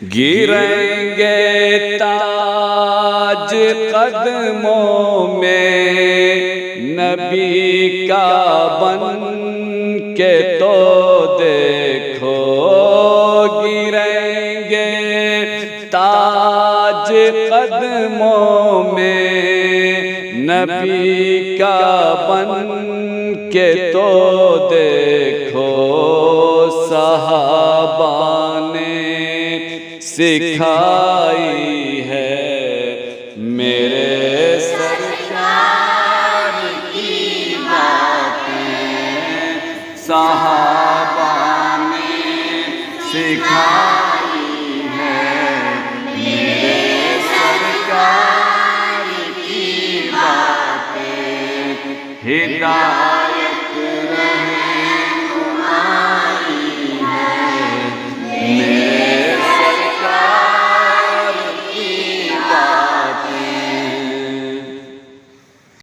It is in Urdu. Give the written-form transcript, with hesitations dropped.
گریں گے تاج قدموں میں نبی کا بن کے تو دیکھو، گریں گے تاج قدموں میں نبی کا بن کے تو دیکھو، صحابہ نے سکھائی ہے میرے سرکار کی باتیں، صحابہ نے سکھائی ہے میرے سرکار کی باتیں، ہدایت